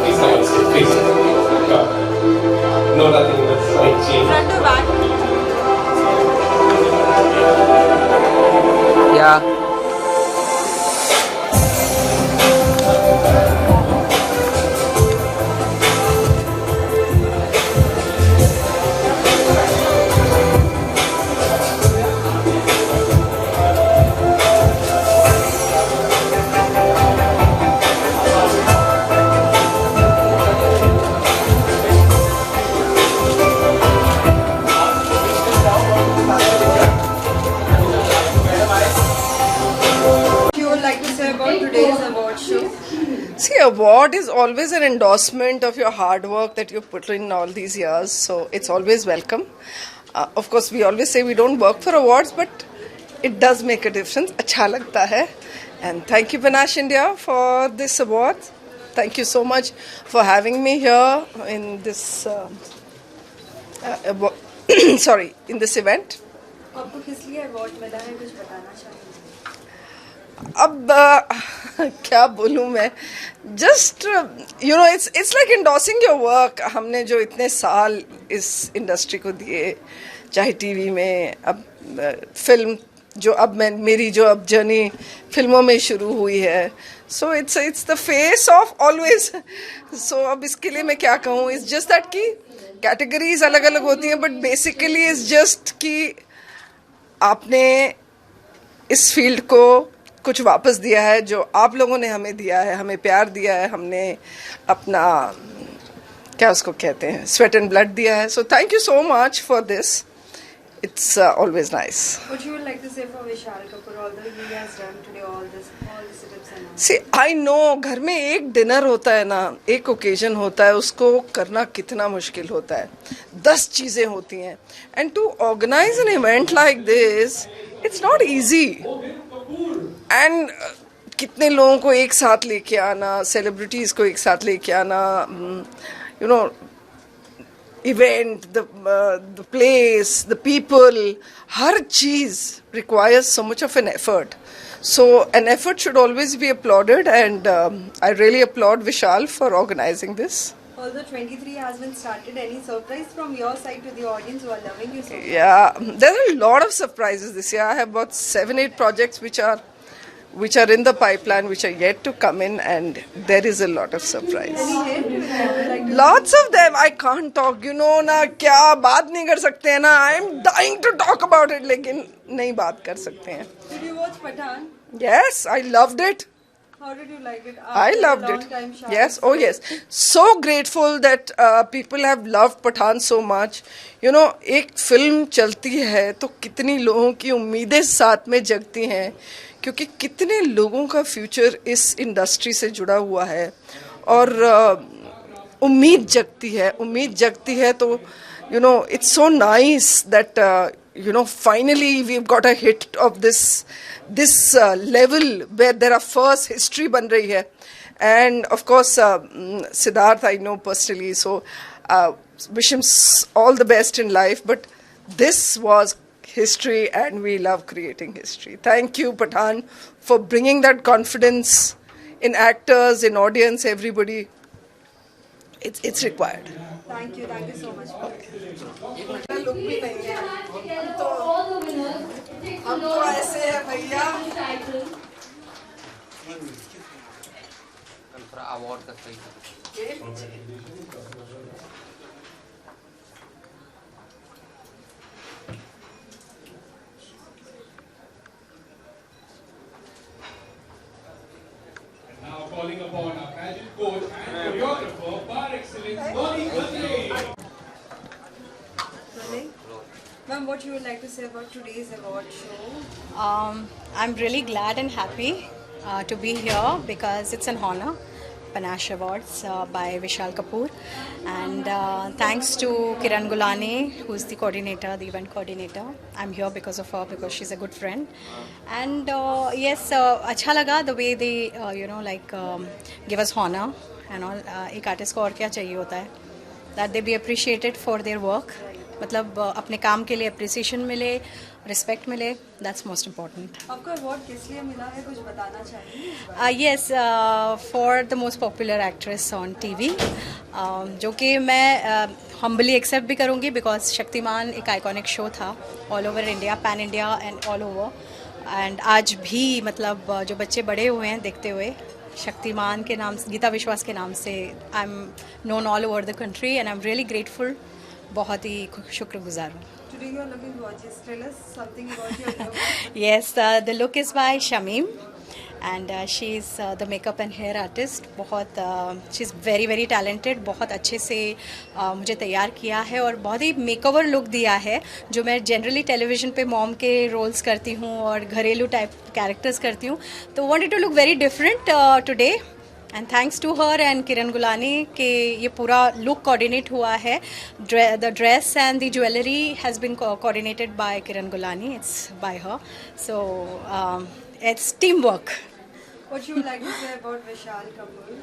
please have a seat, please. No, nothing. That's like change. Front to back. Yeah. What you would like to say about today's award show? See, award is always an endorsement of your hard work that you've put in all these years, so it's always welcome. Of course, we always say we don't work for awards, but it does make a difference. अच्छा लगता है. And thank you, Panache India, for this award. Thank you so much for having me here in this, in this event. आपको किस लिए award मिला है कुछ बताना चाहेंगे? अब क्या बोलूँ मैं, just you know it's like endorsing your work. हमने जो इतने साल इस इंडस्ट्री को दिए, चाहे टीवी में, अब फिल्म जो अब मेरी जो अब जर्नी फिल्मों में शुरू हुई है, so it's the face of always. So अब इसके लिए मैं क्या कहूँ, इट्स जस्ट दैट कि कैटेगरीज अलग अलग होती हैं, बट बेसिकली इट्स जस्ट कि आपने इस फील्ड को कुछ वापस दिया है, जो आप लोगों ने हमें दिया है, हमें प्यार दिया है, हमने अपना क्या उसको कहते हैं स्वेट एंड ब्लड दिया है. सो thank you so much for this. It's always nice. What you would like to say for Vishal Kapoor, although he has done today all the tips and all? See, I know घर में एक dinner होता है ना, एक occasion होता है, उसको करना कितना मुश्किल होता है. 10 चीज़ें होती हैं. And to organize an event like this, it's not easy. And कितने लोगों को एक साथ लेके आना, सेलिब्रिटीज़ को एक साथ लेके आना, you know, event, the place, the people, her cheese requires so much of an effort. So an effort should always be applauded, and I really applaud Vishal for organizing this. Although 23 has been started, any surprise from your side to the audience who are loving you so much? Yeah, there are a lot of surprises this year. I have about 7-8 projects which are in the pipeline, which are yet to come in, and there is a lot of surprise. Any hint you would like to Lots of them. I can't talk, you know ना, क्या बात नहीं कर सकते हैं ना. I am dying to talk about it, लेकिन नहीं बात कर सकते हैं. Did you watch Pathaan? Yes, I loved it. How did you like it? I After a loved long it. time, Shah Yes, Rukh oh yes. So grateful that people have loved Pathaan so much. You know, एक film चलती है तो कितनी लोगों की उम्मीदें साथ में जगती हैं, क्योंकि कितने लोगों का फ्यूचर इस इंडस्ट्री से जुड़ा हुआ है, और उम्मीद जगती है तो you know, it's so nice that you know, finally we've got a hit of this level where there are first history ban rahi hai. And of course Siddharth I know personally, so wish him all the best in life, but this was history and we love creating history. Thank you Pathaan for bringing that confidence in actors, in audience, everybody. It's required. Thank you so much. Look भी नहीं है, हम तो ऐसे है भैया. Award का सही. Now calling upon our pageant coach and choreographer par excellence, Moni Khatri. Ma'am, what you would like to say about today's award show? I'm really glad and happy to be here because it's an honor. Panache Awards by Vishal Kapoor, and thanks to Kiran Gulani, who's the coordinator, the event coordinator. I'm here because of her, because she's a good friend. And yes, अच्छा लगा the way they give us honor and all. एक artist को और क्या चाहिए होता है, that they be appreciated for their work. मतलब अपने काम के लिए अप्रिसिएशन मिले, रिस्पेक्ट मिले, दैट्स मोस्ट इम्पॉर्टेंट. आपको अवार्ड किस लिए मिला है, कुछ बताना चाहिए? Yes, for the most popular actress on TV, जो कि मैं humbly accept भी करूँगी because शक्तिमान एक आइकॉनिक शो था all over India, pan India and all over. And आज भी मतलब जो बच्चे बड़े हुए हैं देखते हुए, शक्तिमान के नाम, गीता विश्वास के नाम से I am known all over the country and I am really grateful. बहुत ही शुक्रगुजार हूँ. Today you are looking gorgeous. Tell us something about your look. Yes, the look is by Shamim and she is the makeup and hair artist. बहुत she is very very talented. बहुत अच्छे से मुझे तैयार किया है और बहुत ही मेकओवर लुक दिया है जो मैं जनरली टेलीविज़न पे मॉम के रोल्स करती हूँ और घरेलू टाइप कैरेक्टर्स करती हूँ, तो wanted to look very different today. And thanks to her and Kiran Gulani के ये पूरा लुक कोऑर्डिनेट हुआ है. The dress and the jewellery has been coordinated by Kiran Gulani. It's by her, so it's team work. What you would like to say about Vishal Kapoor?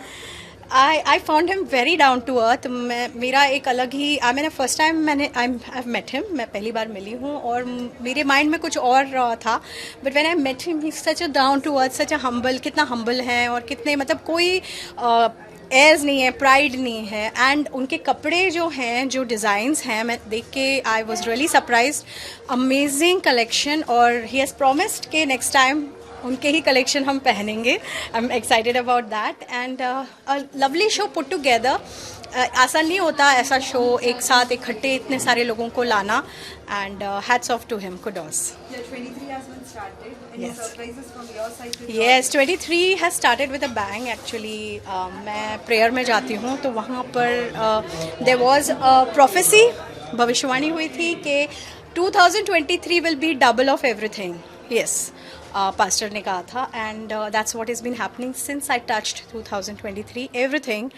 I found him very down to earth. मेरा एक अलग ही मैंने first time I've met him, मैं पहली बार मिली हूँ और मेरे mind में कुछ और था, but when I met him he such a down to earth, such a humble. कितना हम्बल है और कितने मतलब कोई एयर्स नहीं है, प्राइड नहीं है. एंड उनके कपड़े जो हैं, जो डिज़ाइंस हैं, मैं देख के I was really surprised. Amazing collection और ही हैज़ प्रॉमिस्ड कि नेक्स्ट टाइम उनके ही कलेक्शन हम पहनेंगे. I am excited about that and lovely show put together. आसान नहीं होता ऐसा शो एक साथ इकट्ठे इतने सारे लोगों को लाना. And hats off to him, kudos. Yeah, 23 has been started. Any Yes. surprises from your side? to the Yes, 23 has started with a bang actually. मैं प्रेयर में जाती हूँ तो वहाँ पर there was a prophecy, भविष्यवाणी हुई थी कि 2023 will be double of everything. Yes. Pastor ने कहा था and that's what is been happening since I touched 2023. Everything,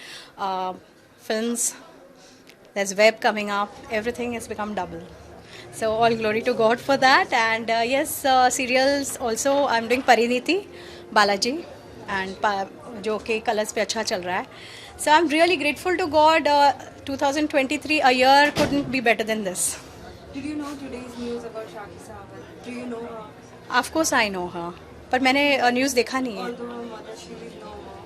films, there's web coming up, everything has become double. So all glory to God for that. And yes, serials also I'm doing Pariniti, Balaji, and जो कि colours पे अच्छा चल रहा है. So I'm really grateful to God. 2023, a year couldn't be better than this. Did you know today's news about Shaki Sawant? Do you know her? Of course I know her, पर मैंने news देखा नहीं है. Although her mother, she is no more.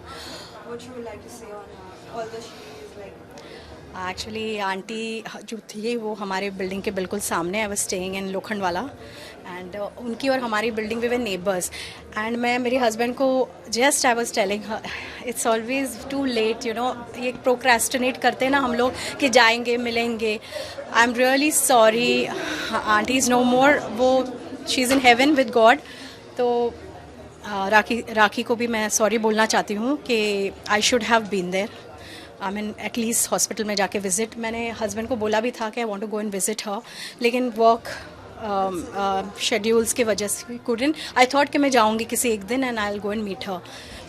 What you would like to say on her? Although she is like. Actually aunty जो थी वो हमारे building के बिल्कुल सामने. I was staying in Lokhandwala and उनकी और हमारी building we were neighbours. And मैं मेरे हस्बैंड को just I was telling her it's always too late, you know. ये प्रोक्रेस्टिनेट करते हैं ना हम लोग कि जाएंगे मिलेंगे. I am really sorry, aunty is no more. वो she is in heaven with God. तो राखी को भी मैं सॉरी बोलना चाहती हूँ कि I should have been there. I mean at least hospital में जाके विज़िट. मैंने हस्बैंड को बोला भी था कि I want to go and visit her, लेकिन वर्क शेड्यूल्स की वजह से couldn't. आई थॉट कि मैं जाऊँगी किसी एक दिन and I will go and meet her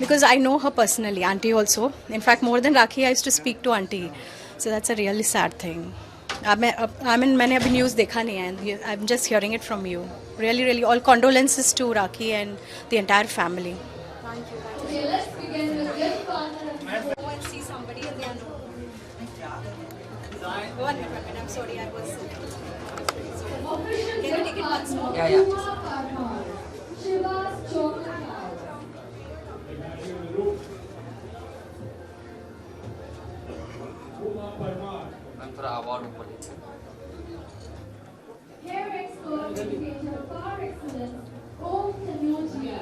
because I know her personally. Aunty also, in fact more than Rakhi I used to speak to aunty. So that's a really sad thing. मैंने अभी news देखा नहीं है. I am just hearing it from you. Really really all condolences to Rakhi and the entire family. Go and see somebody and they are no. One minute, I'm sorry, I was. Can you take it once more? Yeah. Ma'am थोड़ा award ऊपर लीजिए. Hair expert, educator, par excellence, Om Tanojia.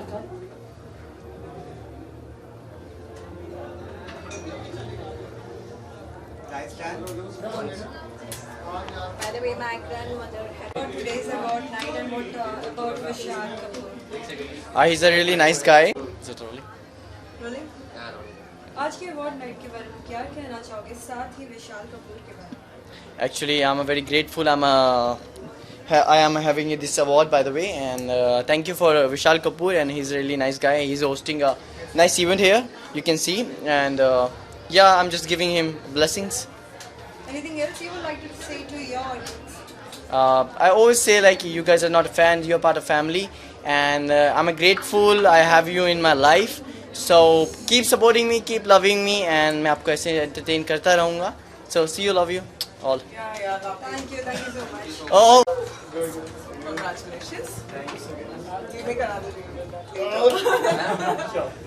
By the way, my grandmother had today's award night and what about Vishal Kapoor? He's a really nice guy. Is it really? Really? आज के award night के बारे में क्या कहना चाहोगे, साथ ही विशाल कपूर के बारे में? Actually, I'm very grateful. I am having this award, by the way, and thank you for Vishal Kapoor, and he's a really nice guy. He's hosting a nice event here, you can see, and yeah, I'm just giving him blessings. Anything else you would like to say to your audience? I always say like you guys are not a fan, you're part of family, and I'm grateful I have you in my life. So keep supporting me, keep loving me, and मैं आपको ऐसे entertain करता रहूँगा. So see you, love you. all. Thank you so much. Oh. Congratulations.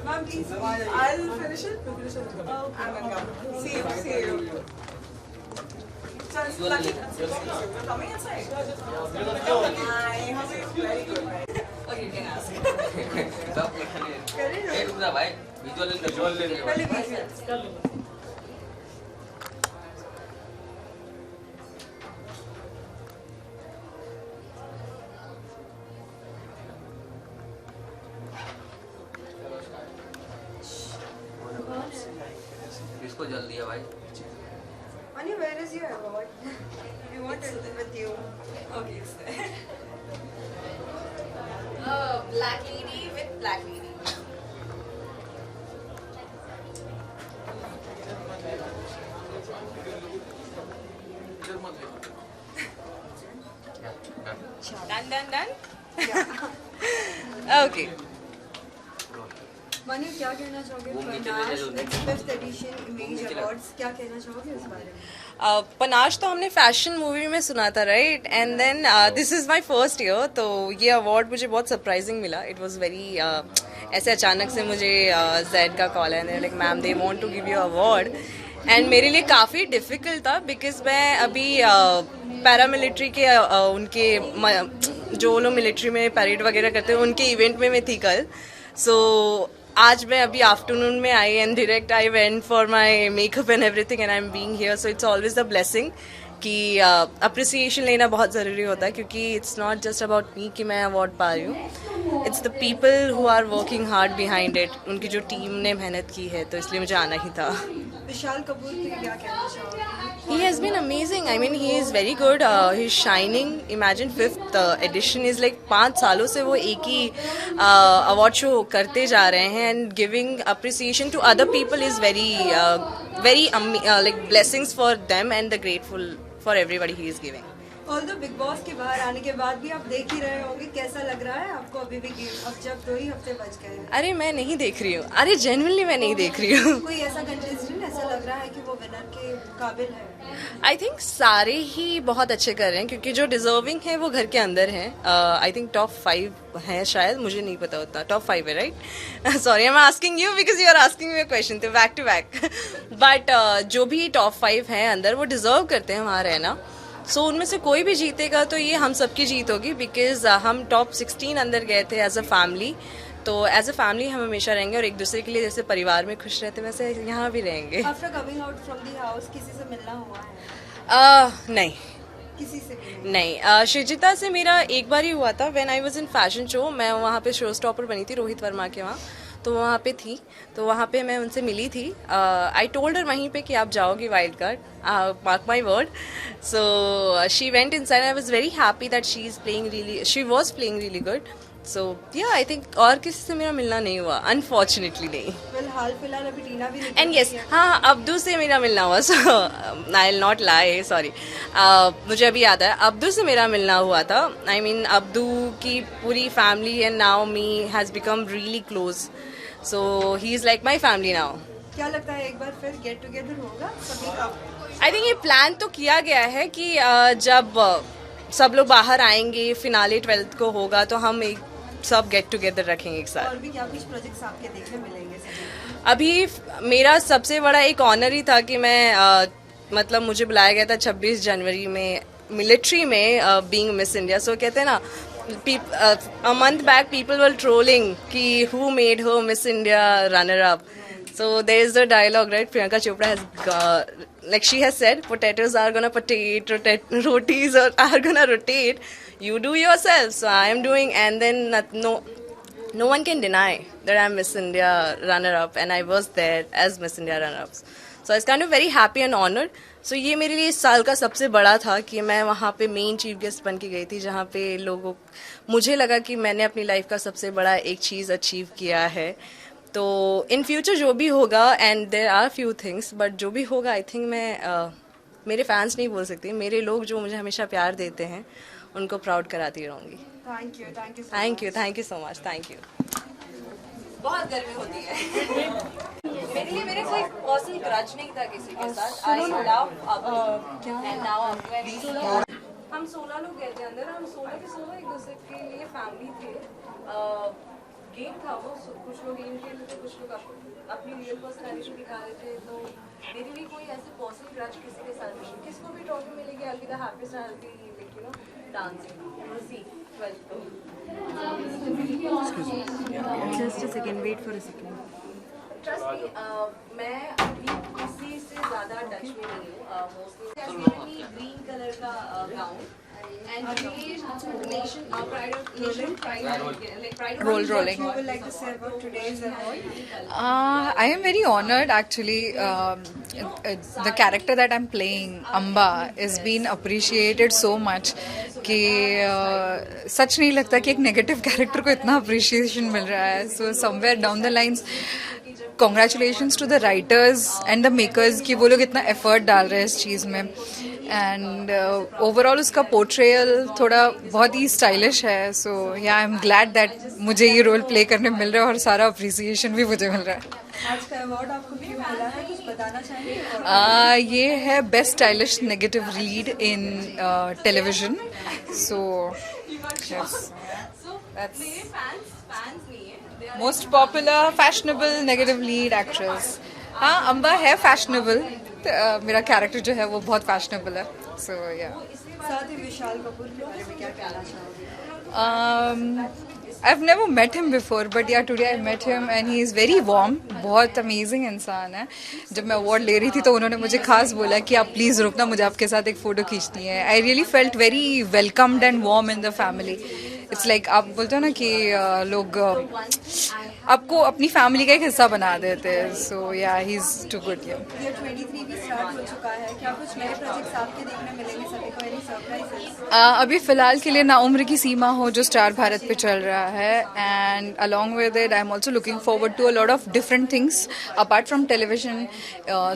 Ma'am, please. I'll finish it. And then come. See you. So, Lucky, coming inside. Hi, how are you? Very good, right? Okay, you can ask. भाई visual पहले visuals. इसको जल्दी है भाई Mani, where is your award? We want it with you. Okay, it's there. Black lady with black lady. Done? Okay. Manu, क्या कहना चाहोगे? वो नीचे पनाश, भेजा जो it's 5th edition Image Awards. क्या कहना चाहोगे इस बारे में? पनाश तो हमने फैशन मूवी में सुना था, right? And then this is my first year, तो ये अवार्ड मुझे बहुत सरप्राइजिंग मिला. इट वाज वेरी ऐसे अचानक से मुझे जेड का कॉल है, like ma'am they want to give you award. And मेरे लिए काफ़ी डिफ़िकल्ट था बिकॉज मैं अभी पैरामिलिट्री के उनके जो लोग मिलिट्री में परेड वगैरह करते हैं उनके इवेंट में मैं थी कल. सो आज मैं अभी आफ्टरनून में आई and direct I went for my makeup and everything and I am being here. So it's always the blessing कि अप्रिसिएशन लेना बहुत ज़रूरी होता है, क्योंकि it's not just about me कि मैं अवार्ड पा रही हूँ. It's the people who are working hard behind it. उनकी जो टीम ने मेहनत की है, तो इसलिए मुझे आना ही था. विशाल कपूर के क्या कहना चाहोगे? He has been amazing. I mean, he is very good. He's shining. Imagine 5th edition is like 5 सालों से वो एक ही अवार्ड शो करते जा रहे हैं, and giving appreciation to other people is very like blessings for them and the grateful for everybody he is giving. Although big boss के बाहर आने के बाद भी आप देख ही रहे होंगे, कैसा लग रहा है आपको अभी भी गेम? अब जब 2 ही हफ्ते बच गए हैं. अरे मैं नहीं देख रही हूँ. अरे जेन्युइनली मैं नहीं देख रही हूँ. कोई ऐसा कंटेस्टेंट ऐसा लग रहा है कि वो विनर के काबिल है? आई थिंक सारे ही बहुत अच्छे कर रहे हैं, क्योंकि जो डिजर्विंग है वो घर के अंदर हैं. आई थिंक टॉप 5 हैं शायद, मुझे नहीं पता उतना. टॉप 5 है, right? Sorry, I am asking you because you are asking me a question, तो बैक टू बैक. बट जो भी टॉप 5 हैं अंदर, वो डिजर्व करते हैं वहाँ रहना. सो उनमें से कोई भी जीतेगा तो ये हम सबकी जीत होगी, बिकॉज हम टॉप 16 अंदर गए थे एज अ फैमिली. तो एज अ फैमिली हम हमेशा रहेंगे और एक दूसरे के लिए जैसे परिवार में खुश रहते हैं वैसे यहाँ भी रहेंगे. After coming out from the house किसी से मिलना हुआ है? नहीं, किसी से भी नहीं. श्रीजिता से मेरा एक बार ही हुआ था when I was in fashion show. मैं वहाँ पे शो स्टॉपर बनी थी रोहित वर्मा के वहाँ, तो वहाँ पे थी. तो वहाँ पे मैं उनसे मिली थी. आई टोल्ड हर वहीं पे कि आप जाओगी wild card, mark my word. So she went inside. I was very happy that she was playing really good. So yeah I think और किसी से मेरा मिलना नहीं हुआ, अनफॉर्चुनेटली नहीं. फिलहाल अभी टीना भी एंड यस, हाँ, अब्दू से मेरा मिलना हुआ. So I will not lie, sorry. मुझे अभी याद है, अब्दू से मेरा मिलना हुआ था. आई मीन अब्दू की पूरी family and now me has become really close. So he is like my family now. क्या लगता है एक बार फिर गेट टुगेदर होगा सभी का? आई थिंक ये प्लान तो किया गया है कि जब सब लोग बाहर आएंगे, फिनाले 12th को होगा, तो हम एक सब गेट टुगेदर रखेंगे एक साथ. और भी क्या कुछ प्रोजेक्ट्स आपके देखने मिलेंगे सभी? अभी मेरा सबसे बड़ा एक ऑनर ही था कि मैं मतलब मुझे बुलाया गया था 26 जनवरी में मिलिट्री में बीइंग मिस इंडिया. सो कहते हैं ना, a month back people were trolling ki who made her Miss India runner up. So there is the dialogue, right? Priyanka Chopra has like she has said, potatoes are gonna rotis are gonna rotate. You do yourself. So I am doing, and then no one can deny that I'm Miss India runner up, and I was there as Miss India runner up. So I was kind of very happy and honored. So ये मेरे लिए इस साल का सबसे बड़ा था कि मैं वहाँ पे मेन चीफ गेस्ट बन के गई थी, जहाँ पे मुझे लगा कि मैंने अपनी लाइफ का सबसे बड़ा एक चीज़ अचीव किया है. तो इन फ्यूचर जो भी होगा, and there are few things, but जो भी होगा आई थिंक मैं मेरे फैंस नहीं बोल सकती, मेरे लोग जो मुझे हमेशा प्यार देते हैं उनको प्राउड कराती रहूँगी. Thank you thank you so much. Thank you. बहुत गर्मी होती है मेरे लिए मेरे कोई पर्सनल ग्रज नहीं था किसी के साथ आई लव अभी एंड नाउ हम 16 लोग गए थे अंदर हम 16 के 16 एक दूसरे के लिए फैमिली थे गेम था वो कुछ लोग गेम खेल रहे थे कुछ लोग अपनी रियल पर्सनैलिटी दिखा रहे थे तो मेरे लिए कोई ऐसे पर्सनल ग्रज किसी के साथ नहीं किसको भी ट्रॉफी मिलेगी I will be the happiest I will be like you know dancing C 12th को Just a second, wait for a second. Trust me मैं अभी किसी से ज़्यादा टच में नहीं हूँ मोस्टली ग्रीन कलर का gown and nation pride of nation pride Roll rolling. You would like to say about today's award? I am very honored actually. The character that I'm playing, Amba, is being appreciated so much कि सच नहीं लगता कि एक negative character को इतना appreciation मिल रहा है. So somewhere down the lines congratulations to the writers and the makers कि वो लोग इतना एफर्ट डाल रहे हैं इस चीज़ में. एंड ओवरऑल उसका पोर्ट्रेयल थोड़ा बहुत ही स्टाइलिश है. सो yeah I am glad that मुझे ये रोल प्ले करने मिल रहा है और सारा अप्रिसिएशन भी मुझे मिल रहा है. आज का अवार्ड आपको क्यों मिला है कुछ बताना चाहेंगे? ये है best stylish negative lead in television. So most popular fashionable negative lead actress. हाँ, अम्बा है फैशनेबल. मेरा कैरेक्टर जो है वो बहुत फैशनेबल है. सो या साथ ही विशाल कपूर के बारे में क्या कहना चाहोगे? I've never met him before, but yeah, today I met him and he is very warm. बहुत amazing इंसान है. जब मैं अवार्ड ले रही थी तो उन्होंने मुझे खास बोला कि आप प्लीज़ रुकना, मुझे आपके साथ एक फ़ोटो खींचनी है. I really felt very welcomed and warm in the family. It's like आप बोलते हो ना कि लोग आपको अपनी फैमिली का एक हिस्सा बना देते हैं. सो या ही इज़ टू गुड. ये 23 भी स्टार्ट हो चुका है. क्या कुछ नए प्रोजेक्ट्स आपके देखने मिलेंगे सभी को? Any surprises? अभी फ़िलहाल के लिए ना उम्र की सीमा हो जो स्टार भारत पे चल रहा है. And along with it I am also looking forward to a lot of different things apart from television.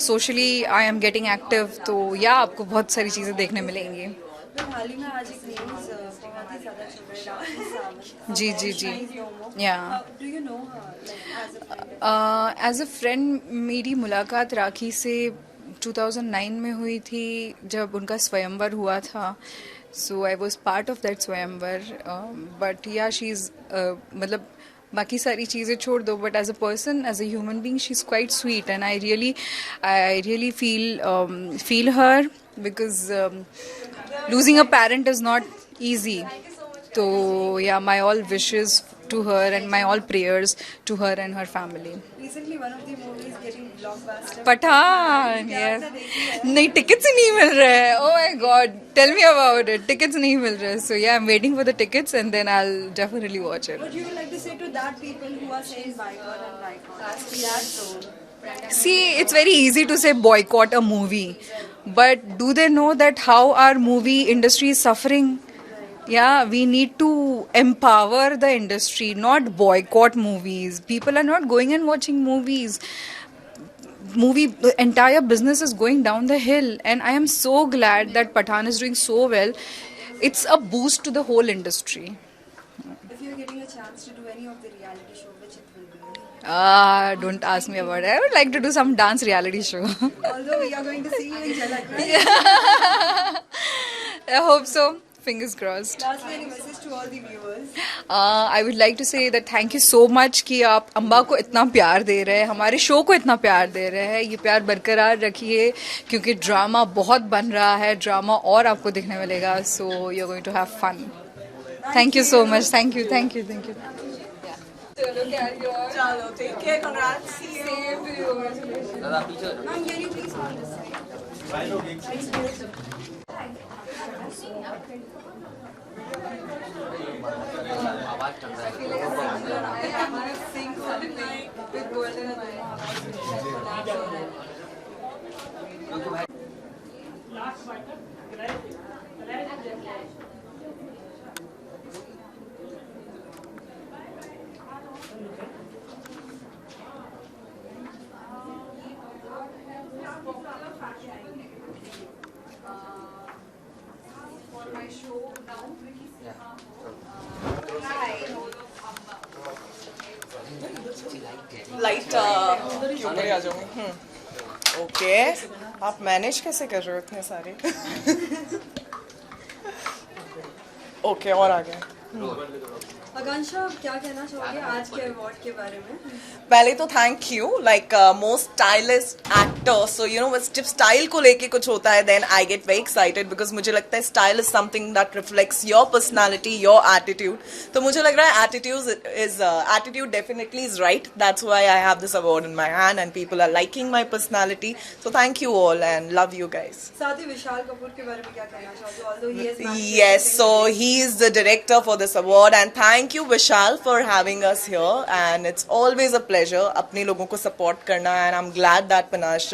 Socially I am getting active. तो या आपको बहुत सारी चीज़ें देखने मिलेंगी. तो हाल ही में आज एक न्यूज़ बहुत ही ज़्यादा चल रहा है. जी जी जी. या do you know her as a friend मेरी मुलाकात राखी से 2009 में हुई थी जब उनका स्वयंवर हुआ था. So I was part of that स्वयंवर. बट या शी इज़ मतलब बाकी सारी चीज़ें छोड़ दो but as a person as a human being she is quite sweet and I really feel her because losing a parent is not easy. So yeah, my all wishes to her and my all prayers to her and her family. recently one of the movies getting blockbuster? Pathaan. yes. नहीं tickets ही नहीं मिल रहे हैं. Oh my god, tell me about it. Tickets नहीं मिल रहे. So yeah, I'm waiting for the tickets and then I'll definitely watch it. What you would like to say to that people who are saying boycott and boycott? That role. See, it's very easy to say boycott a movie, but do they know that how our movie industry is suffering? Yeah, we need to empower the industry, not boycott movies. People are not going and watching movies. The entire business is going down the hill, and I am so glad that Pathaan is doing so well. It's a boost to the whole industry. If you're getting a chance to do any of the reality show, which it will be? Don't ask me about it. I would like to do some dance reality show. Although we are going to see you in Jhalak, right? I hope so. Fingers crossed. Lastly, any message to all the viewers? I would like to say that thank you so much कि आप अम्बा को इतना प्यार दे रहे हैं, हमारे show को इतना प्यार दे रहे हैं. ये प्यार बरकरार रखिए क्योंकि ड्रामा बहुत बन रहा है. ड्रामा और आपको देखने मिलेगा. So you're going to have fun. Thank you so much. Thank you. चलो carry on. Chalo, take care. Congrats. See you. Same to you. Congratulations. दादा पीछे Ma'am, can you please hold this side? आवाज चल रहा है. I feel like I am going to sing something with golden for my show now. Yeah. Hi. Light ऊपर आ जाऊँ। Okay, आप manage कैसे कर रहे हो इतने सारे? ओके, और आगे। आकांक्षा, क्या कहना चाहोगे आज के अवार्ड के बारे में? पहले तो thank you, like most stylist actor, so you know जब स्टाइल को लेके कुछ होता है then I get very excited, because मुझे लगता है style is something that reflects your personality, your attitude. तो मुझे लग रहा है attitude definitely is right, that's why I have this award in my hand and people are liking my personality, so thank you all and love you guys. साथ ही विशाल कपूर के बारे में क्या कहना चाहोगे? Although he has Yes, so he is the director for this award and thank you Vishal for having us here and it's always a pleasure अपने लोगों को support करना and I'm glad that Panache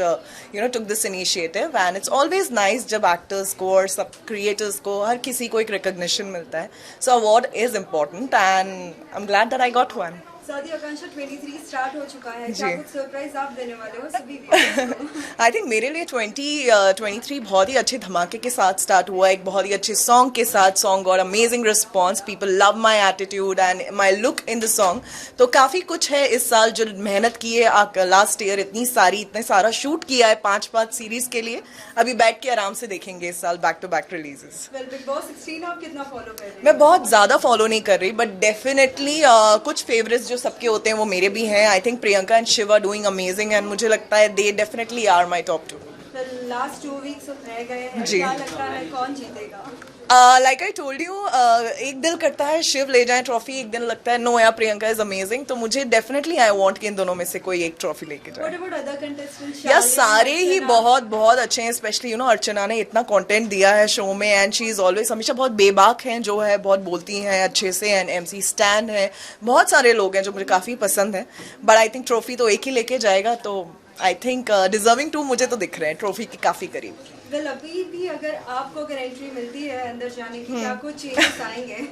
took this initiative and it's always nice जब actors को और सब creators को हर किसी को एक recognition मिलता है, so award is important and I'm glad that I got one. साथ ही आकांक्षा 23 स्टार्ट हो चुका है, जी। क्या कुछ सरप्राइज आप देने वाले हो सभी viewers को? आई थिंक मेरे लिए 2023 बहुत ही अच्छे धमाके के साथ स्टार्ट हुआ, एक बहुत ही अच्छे सॉन्ग के साथ, सॉन्ग और amazing response, people love my attitude and my look in the song. तो काफ़ी कुछ है इस साल जो मेहनत की है, लास्ट ईयर इतने सारा शूट किया है 5 सीरीज के लिए, अभी बैठ के आराम से देखेंगे इस साल back to back releases. Bigg Boss 16 आप कितना फॉलो कर रहे हैं? मैं बहुत ज़्यादा फॉलो नहीं कर रही बट डेफिनेटली कुछ फेवरेट्स सबके होते हैं वो मेरे भी हैं। I think Priyanka and Shiv are doing amazing and मुझे लगता है they definitely are my top 2। Last 2 weeks रह गए हैं, जी। क्या लगता है कौन जीतेगा? लाइक आई टोल्ड यू, एक दिल करता है शिव ले जाए ट्रॉफी, एक दिन लगता है नो यार प्रियंका इज अमेजिंग, तो मुझे डेफिनेटली आई वांट कि इन दोनों में से कोई एक ट्रॉफी लेके जाए। What about other contestants? यार शालिनी, सारे ही अर्चना? बहुत अच्छे हैं, स्पेशली अर्चना ने इतना कंटेंट दिया है शो में एंड शी इज ऑलवेज हमेशा बहुत बेबाक हैं, जो है बहुत बोलती हैं अच्छे से एंड MC स्टैन है, बहुत सारे लोग हैं जो मुझे काफ़ी पसंद है, बट आई थिंक ट्रॉफी तो एक ही लेके जाएगा, तो आई थिंक डिजर्विंग टू मुझे तो दिख रहे हैं ट्रॉफी के काफ़ी करीब। वेल अभी भी अगर आपको एंट्री मिलती है अंदर जाने की, क्या कुछ चेंजेस आएंगे?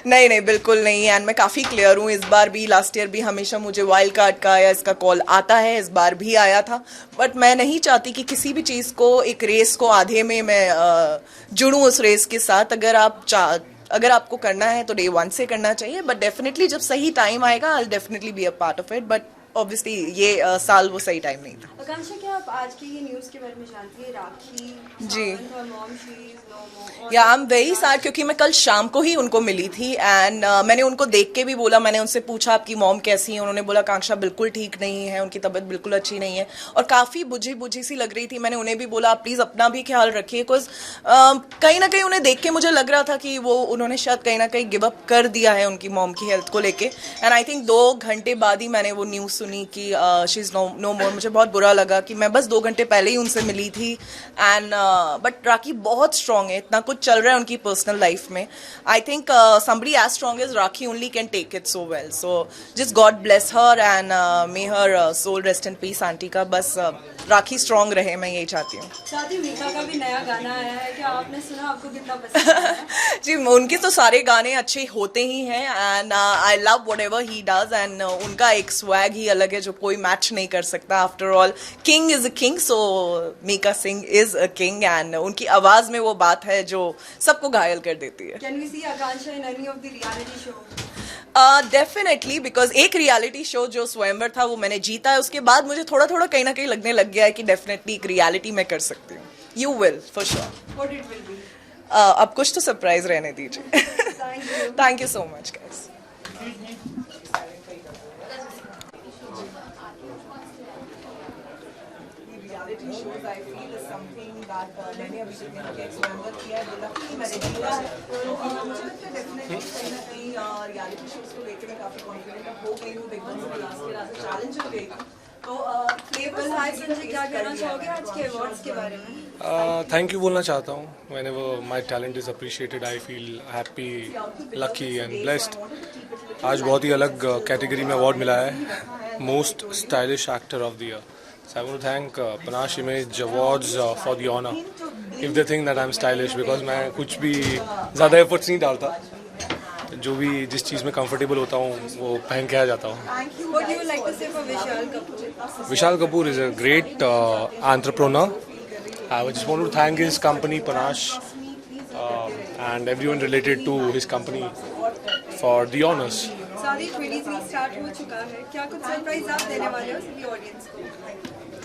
नहीं बिल्कुल नहीं, एंड मैं काफ़ी क्लियर हूँ, इस बार भी लास्ट ईयर भी हमेशा मुझे वाइल्ड कार्ड का या इसका कॉल आता है, इस बार भी आया था, बट मैं नहीं चाहती कि किसी भी चीज़ को एक रेस को आधे में मैं जुड़ूँ उस रेस के साथ। अगर आपको करना है तो डे 1 से करना चाहिए, बट डेफिनेटली जब सही टाइम आएगा I will definitely be a part of it, but obviously ये साल वो सही टाइम नहीं था। आकांक्षा, क्या आप आज की ये न्यूज़ के बारे में जानती है? राखी जी। और मॉम शी इज नो मोर। या आई एम वेरी सैड, क्योंकि मैं कल शाम को ही उनको मिली थी एंड मैंने उनको देख के भी बोला, मैंने उनसे पूछा आपकी मॉम कैसी है, उन्होंने बोला आकांक्षा बिल्कुल ठीक नहीं है, उनकी तबीयत बिल्कुल अच्छी नहीं है और काफ़ी बुझी सी लग रही थी। मैंने उन्हें भी बोला आप प्लीज़ अपना भी ख्याल रखिए, बिकॉज कहीं ना कहीं उन्हें देख के मुझे लग रहा था कि वो उन्होंने शायद कहीं ना कहीं गिव अप कर दिया है उनकी मॉम की हेल्थ को लेके, एंड आई थिंक 2 घंटे बाद ही मैंने वो न्यूज़ सुनी कि शी इज़ नो मोर। मुझे बहुत बुरा लगा कि मैं बस 2 घंटे पहले ही उनसे मिली थी एंड बट राखी बहुत स्ट्रांग है, इतना कुछ चल रहा है उनकी पर्सनल लाइफ में। I think somebody as strong as rakhi only can take it so well, so just God bless her and may her soul rest in peace। Aunty का बस राखी स्ट्रांग रहे, मैं यही चाहती हूँ। साथ ही मीका का भी नया गाना आया है, क्या आपने सुना? आपको कितना पसंद आया? जी, उनके तो सारे गाने अच्छे होते ही हैं and I love what ever he does and उनका एक स्वैग ही अलग है जो कोई मैच नहीं कर सकता। After all king is a king, so Mika Singh is a king and उनकी आवाज़ में वो बात है जो सबको घायल कर देती है। Can we see Akanksha in any of the reality show? Definitely, because एक रियलिटी शो जो स्वयंवर था वो मैंने जीता है, उसके बाद मुझे थोड़ा कहीं ना कहीं लगने लग गया है कि डेफिनेटली एक रियलिटी मैं कर सकती हूँ। You will for sure. What it will be? अब कुछ तो सरप्राइज रहने दीजिए। Thank you. Thank you so much guys. Reality shows I feel is something that मैंने अभी तक नहीं किया, स्वयंवर किया है, लकीली मैंने किया है, तो मुझे लगता है डेफिनेटली कहीं ना कहीं रियलिटी शोज को लेकर मैं काफ़ी कॉन्फिडेंट हो गई हूँ। बिग बॉस के लास्ट चैलेंज हो गई तो Well, hi संजय, क्या कहना चाहोगे आज के अवार्ड्स के बारे में? थैंक यू बोलना चाहता हूँ। Whenever my talent is appreciated I feel happy, lucky and blessed. आज बहुत ही अलग कैटेगरी में अवार्ड मिला है, most stylish actor of the year. So I want to thank Panache Image Awards for the honor. If they think that I'm stylish, because मैं कुछ भी ज़्यादा एफर्ट्स नहीं डालता, जो भी जिस चीज़ में कंफर्टेबल होता हूँ वो पहन के आ जाता हूँ। What do you like to say for Vishal Kapoor? Vishal Kapoor is a great entrepreneur. I just want to thank his company Panache and everyone related to his company for the honors. शादी 23 start हो चुका है, क्या कुछ surprise आप देने वाले हो सभी ऑडियंस को?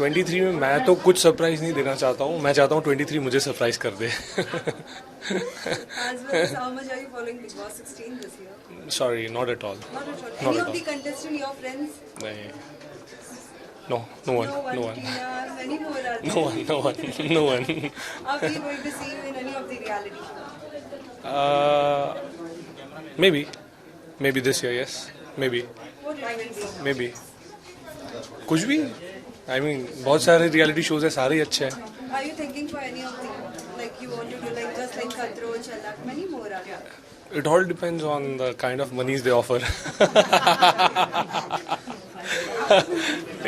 23 में मैं तो कुछ सरप्राइज नहीं देना चाहता हूँ, मैं चाहता हूँ 23 मुझे सरप्राइज कर दे. As well as how much are you following Big Boss 16 this year? Sorry, not at all. Not at all. Not Any at of all. the contestants, your friends? नहीं. No one. Tina, many more are there. No one. Are we going to see you in any of the reality shows? Maybe this year, yes. Maybe. What will it be? Maybe. कुछ भी. I mean, बहुत सारे reality shows है, सारे ही अच्छे हैं. Are you thinking for any of the, like you want to do like just like Khatro, Chalak, many more are there? It all depends on the kind of monies they offer.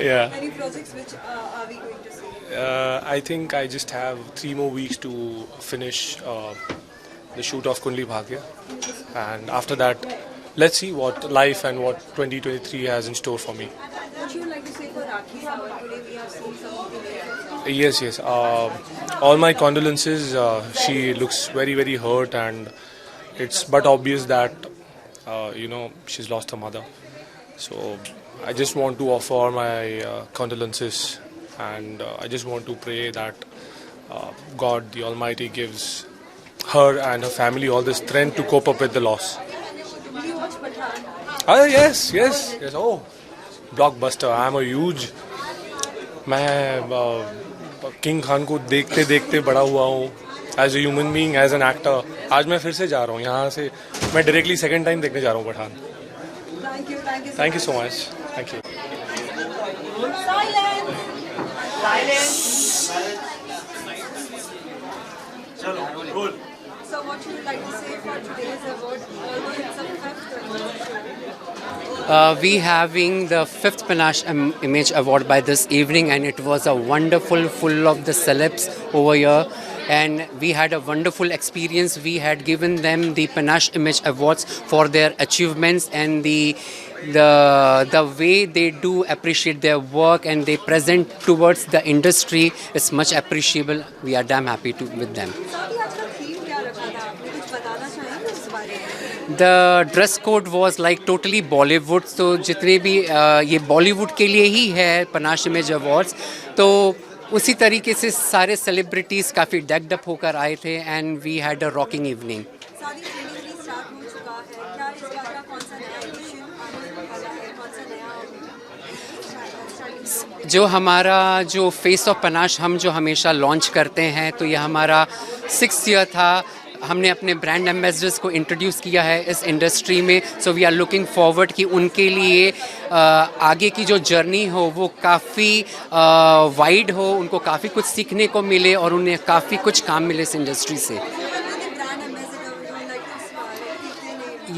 Yeah. Any projects which are we going to see? I think I just have 3 more weeks to finish the shoot of Kundli Bhagya, and after that, let's see what life and what 2023 has in store for me. What you would like to say for Rakhi Sawant? Today we have seen some of the videos. Yes. All my condolences. She looks very, very hurt, and it's but obvious that she's lost her mother. So I just want to offer my condolences, and I just want to pray that God, the Almighty, gives her and her family all the strength to cope up with the loss. Will you watch Pathaan? Yes. Oh, blockbuster. I'm a huge. मैं king Khan को देखते देखते बड़ा हुआ हूँ. As a human being, as an actor. आज मैं फिर से जा रहा हूँ यहाँ से. मैं डायरेक्टली सेकंड टाइम देखने जा रहा हूँ Pathan. Thank you so much. Thank you. So what you would like to say for today's award? Although it's a fifth We having the 5th Panache Image Award by this evening, and it was a wonderful, full of the celebs over here, and we had a wonderful experience. We had given them the Panache Image Awards for their achievements and the way they do appreciate their work and they present towards the industry is much appreciable. We are damn happy with them. The dress code was like totally Bollywood. So जितने भी ये Bollywood के लिए ही है Panache Image Awards, तो उसी तरीके से सारे celebrities काफ़ी decked up होकर आए थे, and we had a rocking evening. जो हमारा जो फेस ऑफ पनाश हम जो हमेशा लॉन्च करते हैं, तो ये हमारा 6th ईयर था. हमने अपने ब्रांड एम्बेसडर्स को इंट्रोड्यूस किया है इस इंडस्ट्री में. So we are looking forward कि उनके लिए आगे की जो जर्नी हो वो काफ़ी वाइड हो, उनको काफ़ी कुछ सीखने को मिले और उन्हें काफ़ी कुछ काम मिले इस इंडस्ट्री से.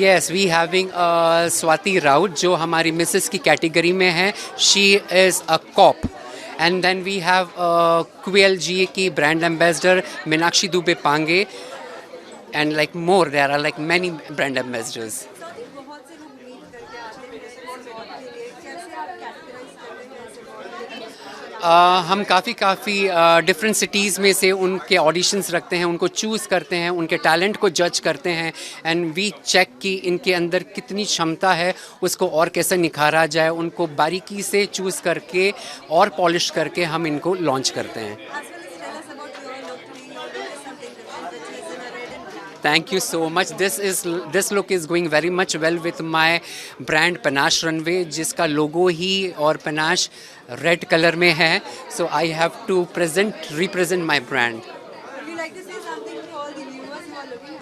Yes, we having Swati Raut जो हमारी मिसेस की कैटेगरी में है. She is a cop. And then we have QLG की brand ambassador Meenakshi Dubey Pange, and like more, there are like many brand ambassadors. हम काफ़ी डिफरेंट सिटीज़ में से उनके ऑडिशंस रखते हैं, उनको चूज़ करते हैं, उनके टैलेंट को जज करते हैं, एंड वी चेक कि इनके अंदर कितनी क्षमता है, उसको और कैसे निखारा जाए. उनको बारीकी से चूज़ करके और पॉलिश करके हम इनको लॉन्च करते हैं. Thank you so much. This look is going very much well with my brand Panache Runway, जिसका लोगो ही और Panache रेड कलर में है. So I have to represent my brand. Would you like to say something to all the viewers who are looking at?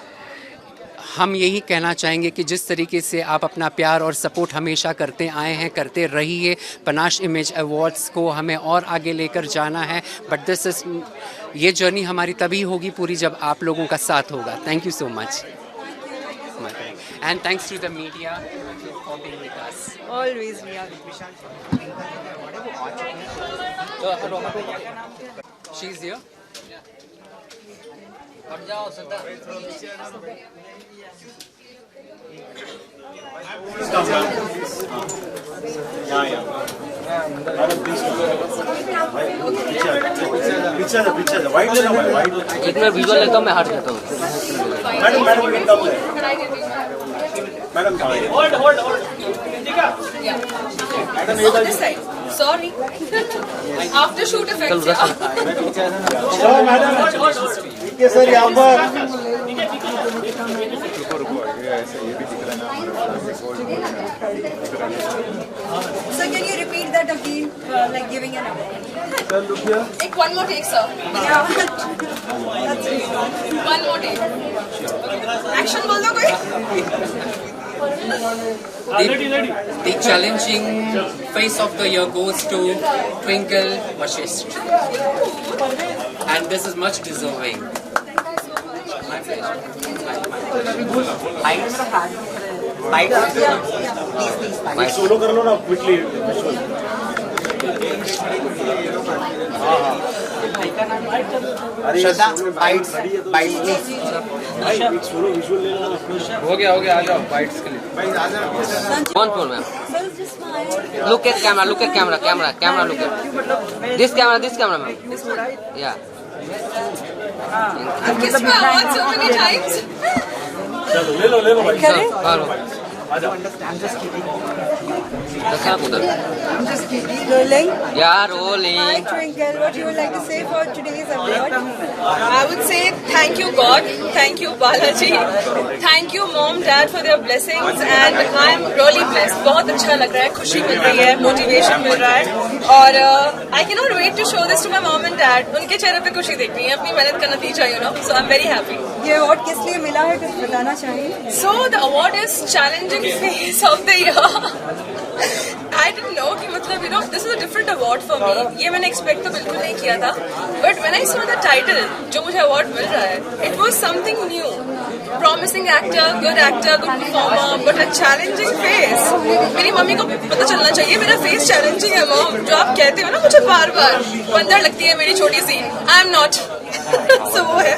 हम यही कहना चाहेंगे कि जिस तरीके से आप अपना प्यार और सपोर्ट हमेशा करते आए हैं, करते रहिए. पनाश इमेज अवार्ड्स को हमें और आगे लेकर जाना है, बट ये जर्नी हमारी तभी होगी पूरी जब आप लोगों का साथ होगा. Thank you so much. And thanks to the media for being with us. Always we are. She is here. हट जाओ सदा. एक बार वीडियो लेता हूँ, मैं हट जाता हूँ. This side. Sorry. After shoot effects. Sir यहाँ पर So can you repeat that again, like giving an award? Take one more take, sir. Yeah. One more take. Action बोल दो कोई. The challenging face of the year goes to Twinkle Vashisht. And this is much deserving. Solo कर लो ना quickly श्रद्धा bytes solo visual ले लो हो गया आ जाओ bytes के लिए कौन phone ma'am look at camera look at camera look at this camera ma'am yeah Kiss my award so many times. ले लो भाई hello I'm just kidding. Rolling. Yeah, rolling. Hi Twinkle, what you would like to say for today's award? I would say thank you God, thank you Balaji, thank you mom, dad for their blessings and I am really blessed. बहुत अच्छा लग रहा है, खुशी मिल रही है, motivation मिल रहा है और I cannot wait to show this to my mom and dad. उनके चेहरे पे खुशी देखनी है, अपनी मेहनत का नतीजा you know. So I'm very happy. ये अवार्ड किस लिए मिला है कुछ बताना चाहिए? So the award is challenging face of the year. I didn't know कि मतलब you know this is a different award for me. ये मैंने expect तो बिल्कुल नहीं किया था. But when I saw the title जो मुझे award मिल रहा है, it was something new. Promising actor, good performer, but a challenging face. मेरी मम्मी को पता चलना चाहिए मेरा face challenging है mom. जो आप कहते हो ना मुझे बार-बार बंदर लगती है मेरी छोटी सी. I am not. So वो है.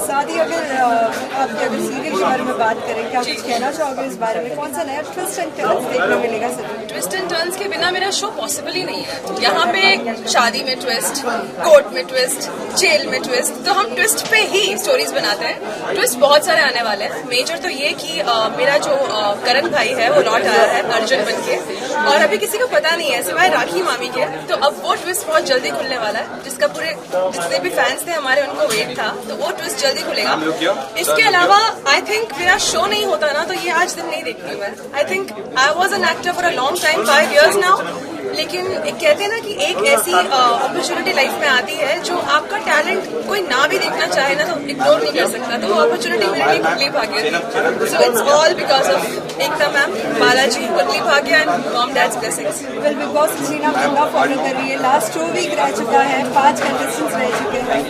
साथ ही अगर आपके अगर सीरियल के बारे में बात करें क्या कुछ कहना चाहोगे इस बारे में कौन सा नया ट्विस्ट एंड टर्न्स देखने मिलेगा सर? ट्विस्ट एंड टर्न्स के बिना मेरा शो पॉसिबल ही नहीं है. यहाँ पे शादी में ट्विस्ट, कोर्ट में ट्विस्ट, जेल में ट्विस्ट, तो हम ट्विस्ट पे ही स्टोरीज बनाते हैं. ट्विस्ट बहुत सारे आने वाले हैं. मेजर तो ये कि मेरा जो करण भाई है वो लौट आया है अर्जुन बन के और अभी किसी को पता नहीं है सिवाय राखी मामी के. तो अब वो ट्विस्ट बहुत जल्दी खुलने वाला है जिसका पूरे जितने भी फैंस थे हमारे उनको वेट था. तो वो ट्विस्ट जल्दी खुलेगा. इसके अलावा आई थिंक मेरा शो नहीं होता ना तो ये आज दिन नहीं देखती मैं. I think I was an actor for a long time 5 years now. लेकिन कहते हैं ना कि एक ऐसी अपॉर्चुनिटी लाइफ में आती है जो आपका टैलेंट कोई ना भी देखना चाहे ना तो इग्नोर नहीं कर सकता. तो वो अपॉर्चुनिटी मेरे लिए कुंडली भाग्य थी. So it's all because of Ekta ma'am, Balaji, Kundali Bhagya and mom dad's blessings. Well Bigg Boss Reena पूरा फॉलो कर रही है. लास्ट 2 वीक रह चुका है, 5 कंटेस्टेंट्स रह चुके हैं.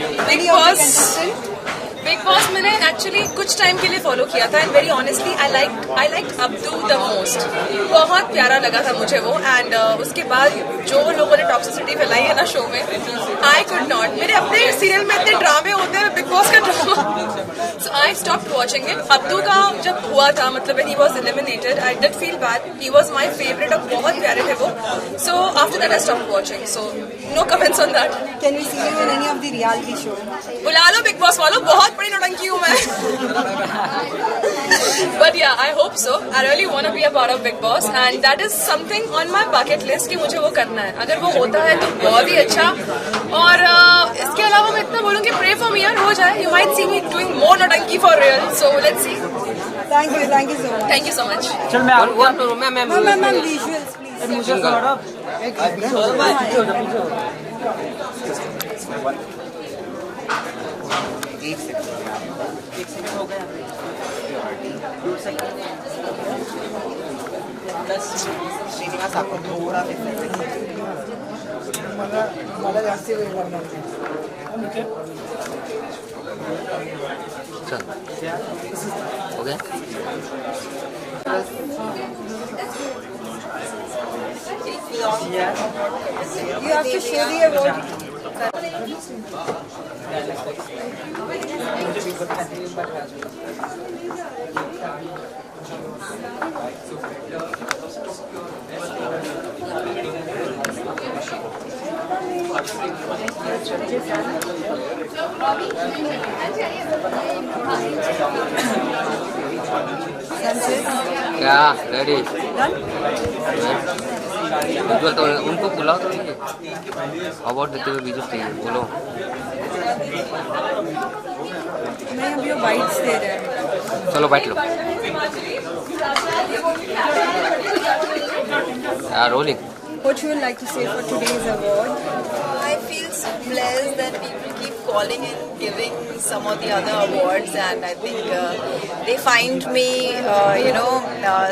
बिग बॉस मैंने एक्चुअली कुछ टाइम के लिए फॉलो किया था and very honestly I like Abdu the most. बहुत प्यारा लगा था मुझे वो. एंड उसके बाद जो लोगों ने टॉक्सिसिटी फैलाई है ना शो में, आई कुड नॉट. मेरे अपने सीरियल में इतने ड्रामे होते हैं, बिग बॉस का drama. So I stopped watching it. Abdu का जब हुआ था मतलब when he was eliminated I did feel bad. He was my favourite और बहुत प्यारे थे वो. So after that I stopped watching. So no comments on that. Can we see you in any of the reality show? बुला लो big boss वालों, बहुत बड़ी नौटंकी हूँ मैं. But yeah, I hope so. I really want to be a part of Big Boss and that is something on my bucket list कि मुझे वो करना है. अगर वो होता है तो बहुत ही अच्छा. और इसके अलावा मैं इतना बोलूँगी pray for me यार, हो जाए. You might see me doing more नौटंकी for real. So let's see. Thank you so much. Thank you so much. चल मैं मैम विजुअल्स प्लीज. एक सेकंड हो गया. 2 सेकंड. बस श्रीनिवास आपको थोड़ा मला जास्त वेळ लागणार. चल हो गया. You have to show the award. क्या रेडी विजुअल तो उनको बुलाओ तो अवार्ड देते हुए विजुअल चाहिए बोलो नहीं अभी वो बाइट्स दे रहे हैं चलो बैठ लो rolling What you would like to say for today's award? I feel so blessed that people keep calling and giving some of the other awards, and I think they find me,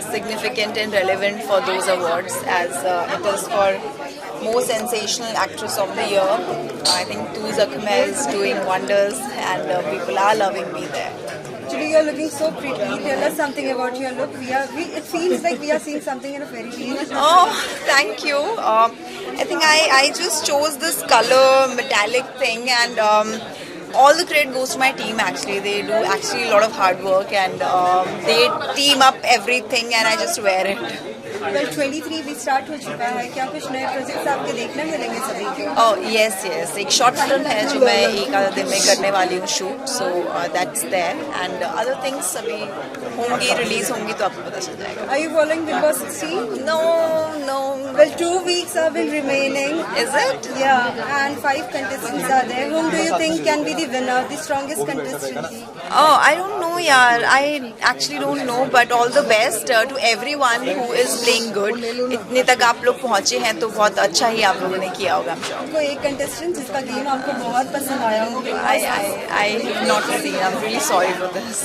significant and relevant for those awards, as it is for most sensational actress of the year. I think Tooz Akhmer is doing wonders, and people are loving me there. Actually, you're looking so pretty. Tell us something about your look. It feels like we are seeing something in a fairy tale. Oh, thank you. I think I just chose this color metallic thing, and all the credit goes to my team. Actually, they do actually a lot of hard work, and they team up everything, and I just wear it. Well, 23 भी start हो चुका है. क्या कुछ नए projects आपके देखने मिलेंगे सभी को? Oh yes. एक शॉर्ट फिल्म है जो मैं एक आधा दिन में करने वाली हूँ shoot. So that's there, and other things अभी होंगी, रिलीज होंगी तो आपको पता चल जाएगा. Are you following Big Boss 16? No. Well, 2 weeks are still remaining. Is it? Yeah, and 5 contestants are there. Whom do you think can be the winner, the strongest contestant? Oh, I don't know, yaar. I actually don't know, but all the best to everyone who is playing good. इतने तक आप लोग पहुँचे हैं तो बहुत अच्छा ही आप लोगों ने किया होगा. कोई एक contestant जिसका गेम आपको बहुत पसंद आया हो? I have not seen. I'm really sorry for this.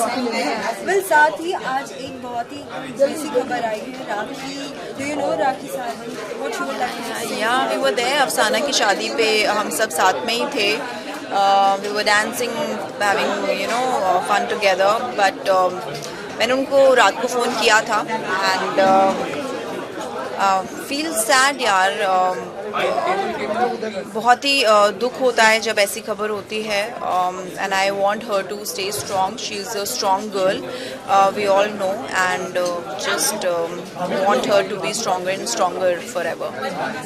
Well, साथ ही आज एक बहुत ही बड़ी सी खबर आई है राखी. Do you know Rakhi Sawan? What you would like to say? Yeah, we were there. अफसाना की शादी पे हम सब साथ में ही थे. We were dancing, having fun together. But मैंने उनको रात को फ़ोन किया था and feel sad यार. बहुत ही दुख होता है जब ऐसी खबर होती है. And I want her to stay strong. She is a strong girl. We all know, and just want her to be stronger and stronger forever.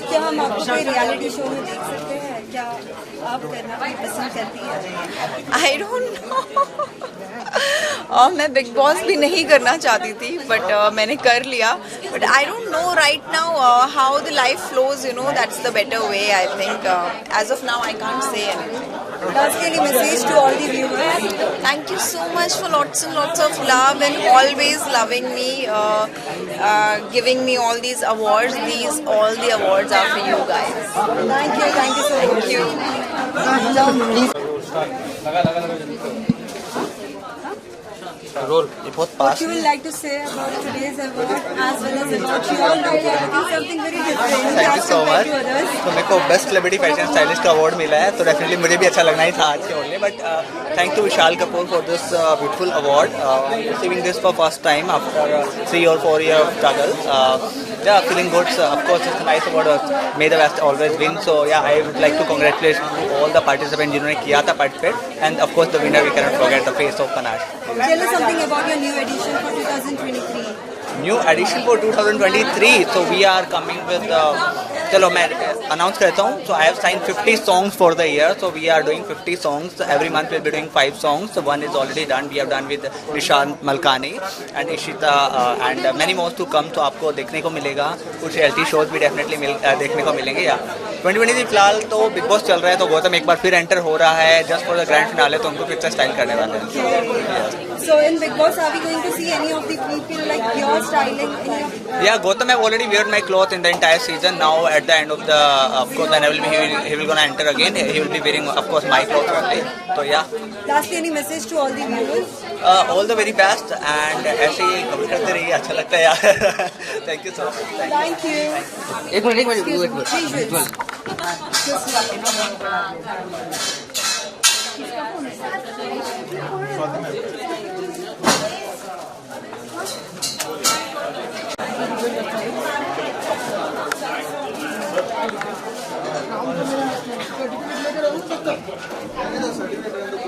क्या हम आपको कोई रियलिटी शो में देख सकते हैं? क्या आप करना पसंद करती हैं? I don't know. मैं बिग बॉस भी नहीं करना चाहती थी, बट मैंने कर लिया. But I don't know right now how the life flows. That's the better way, I think. As of now, I can't say anything. Lastly, message to all the viewers. Thank you so much for lots and lots of love and always loving me, giving me all these awards. All the awards are for you guys. Thank you so much. Thank you. Role What you would like to say about today's award as well as about your look? You are looking something very different. Thank you so much. To others. तो मेरे को best celebrity fashion stylist का award मिला है, तो definitely मुझे भी अच्छा लगना ही था आज के only. But thank you Vishal Kapoor for this beautiful award. Receiving this for first time after 3 or 4 years of struggle. Yeah, feeling good. Of course, it's a nice award. May the best always win. So yeah, I would like to congratulate all the participants जिन्होंने किया था participate, and of course the winner we cannot forget, the face of Panache. Tell us something about your new edition for 2023. New edition for 2023. So we are coming with. चलो मैं announce करता हूँ. So I have signed 50 songs for the year. So we are doing 50 songs. Every month we'll be doing 5 songs. So one is already done. We have done with Nishant Malkani and Ishita and many more to come. तो आपको देखने को मिलेगा. कुछ reality shows भी definitely देखने को मिलेंगे. या 2023 फिलहाल तो बिग बॉस चल रहा है, तो गौतम एक बार फिर एंटर हो रहा है just for the grand finale, तो उनको फिर से स्टाइल करने वाले हैं. So in Big Boss, are we going to see any of the people like your styling? Yeah, Gautam have already wear my clothes in the entire season. Now at the end of the, of course, when he will gonna enter again. He will be wearing, of course, my clothes only. So yeah. Lastly, any message to all the viewers? All the very best, and ऐसे ही comment करते रहिए, अच्छा लगता है यार. Thank you so much. Thank you. एक minute Certificate